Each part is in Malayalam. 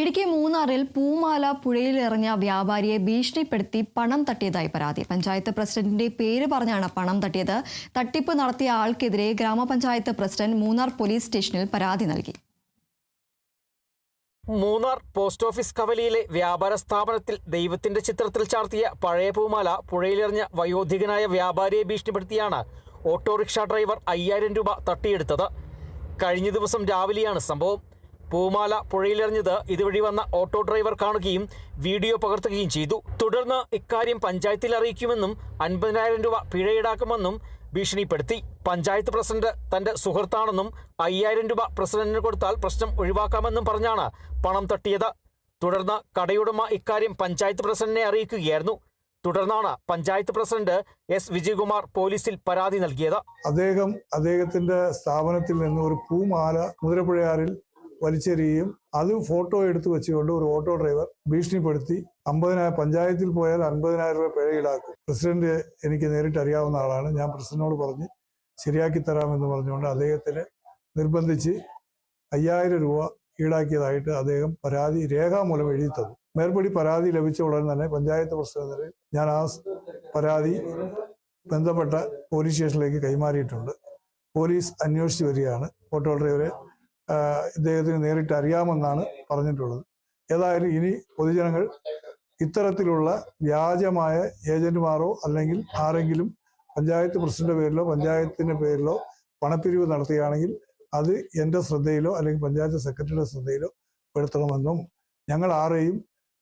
ഇടുക്കി മൂന്നാറിൽ പൂമാല പുഴയിലെറിഞ്ഞ വ്യാപാരിയെ ഭീഷണിപ്പെടുത്തി പണം തട്ടിയതായി പരാതി. പഞ്ചായത്ത് പ്രസിഡന്റിന്റെ പേര് പറഞ്ഞാണ് പണം തട്ടിയത്. തട്ടിപ്പ് നടത്തിയ ആൾക്കെതിരെ ഗ്രാമപഞ്ചായത്ത് പ്രസിഡന്റ് മൂന്നാർ പോലീസ് സ്റ്റേഷനിൽ പരാതി നൽകി. മൂന്നാർ പോസ്റ്റ് ഓഫീസ് കവലിയിലെ വ്യാപാര സ്ഥാപനത്തിൽ ദൈവത്തിന്റെ ചിത്രത്തിൽ ചാർത്തിയ പഴയ പൂമാല പുഴയിലെറിഞ്ഞ വയോധികനായ വ്യാപാരിയെ ഭീഷണിപ്പെടുത്തിയാണ് ഓട്ടോറിക്ഷ ഡ്രൈവർ 5000 രൂപ തട്ടിയെടുത്തത്. കഴിഞ്ഞ ദിവസം രാവിലെയാണ് സംഭവം. പൂമാല പുഴയിലെറിഞ്ഞത് ഇതുവഴി വന്ന ഓട്ടോ ഡ്രൈവർ കാണുകയും വീഡിയോ പകർത്തുകയും ചെയ്തു. തുടർന്ന് ഇക്കാര്യം പഞ്ചായത്തിൽ അറിയിക്കുമെന്നും 50,000 രൂപ പിഴ ഈടാക്കുമെന്നും ഭീഷണിപ്പെടുത്തി. പഞ്ചായത്ത് പ്രസിഡന്റ് തന്റെ സുഹൃത്താണെന്നും 5000 രൂപ പ്രസിഡന്റിന് കൊടുത്താൽ പ്രശ്നം ഒഴിവാക്കാമെന്നും പറഞ്ഞാണ് പണം തട്ടിയത്. തുടർന്ന് കടയുടമ ഇക്കാര്യം പഞ്ചായത്ത് പ്രസിഡന്റിനെ അറിയിക്കുകയായിരുന്നു. തുടർന്നാണ് പഞ്ചായത്ത് പ്രസിഡന്റ് എസ് വിജയകുമാർ പോലീസിൽ പരാതി നൽകിയത്. അദ്ദേഹത്തിന്റെ സ്ഥാപനത്തിൽ നിന്ന് ഒരു പൂമാല മുതിരപ്പുഴയാറിൽ വലിച്ചെറിയുകയും അത് ഫോട്ടോ എടുത്തു വെച്ചുകൊണ്ട് ഒരു ഓട്ടോ ഡ്രൈവർ ഭീഷണിപ്പെടുത്തി 50,000 പഞ്ചായത്തിൽ പോയാൽ 50,000 രൂപ പിഴ ഈടാക്കും. പ്രസിഡന്റ് എനിക്ക് നേരിട്ട് അറിയാവുന്ന ആളാണ്. ഞാൻ പ്രസിഡന്റിനോട് പറഞ്ഞ് ശരിയാക്കി തരാമെന്ന് പറഞ്ഞുകൊണ്ട് അദ്ദേഹത്തിന് നിർബന്ധിച്ച് 5000 രൂപ ഈടാക്കിയതായിട്ട് അദ്ദേഹം പരാതി രേഖാമൂലം എഴുതി തന്നു. മേൽപ്പടി പരാതി ലഭിച്ച ഉടൻ തന്നെ പഞ്ചായത്ത് പ്രസിഡന്റിന് ഞാൻ ആ പരാതി ബന്ധപ്പെട്ട പോലീസ് സ്റ്റേഷനിലേക്ക് കൈമാറിയിട്ടുണ്ട്. പോലീസ് അന്വേഷിച്ച് വരികയാണ്. ഓട്ടോ ഡ്രൈവറെ ഇദ്ദേഹത്തിന് നേരിട്ട് അറിയാമെന്നാണ് പറഞ്ഞിട്ടുള്ളത്. ഏതായാലും ഇനി പൊതുജനങ്ങൾ ഇത്തരത്തിലുള്ള വ്യാജമായ ഏജന്റുമാരോ അല്ലെങ്കിൽ ആരെങ്കിലും പഞ്ചായത്ത് പ്രസിഡന്റ് പേരിലോ പഞ്ചായത്തിന്റെ പേരിലോ പണപ്പിരിവ് നടത്തുകയാണെങ്കിൽ അത് എൻ്റെ ശ്രദ്ധയിലോ അല്ലെങ്കിൽ പഞ്ചായത്ത് സെക്രട്ടറിയുടെ ശ്രദ്ധയിലോ പെടുത്തണമെന്നും ഞങ്ങൾ ആരെയും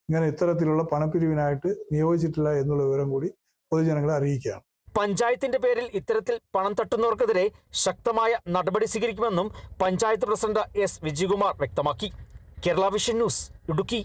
ഇങ്ങനെ ഇത്തരത്തിലുള്ള പണപ്പിരിവിനായിട്ട് നിയോഗിച്ചിട്ടില്ല എന്നുള്ള വിവരം കൂടി പൊതുജനങ്ങളെ അറിയിക്കുകയാണ്. പഞ്ചായത്തിന്റെ പേരിൽ ഇത്തരത്തിൽ പണം തട്ടുന്നവർക്കെതിരെ ശക്തമായ നടപടി സ്വീകരിക്കുമെന്നും പഞ്ചായത്ത് പ്രസിഡന്റ് എസ് വിജയകുമാർ വ്യക്തമാക്കി. Kerala vision news, Idukki.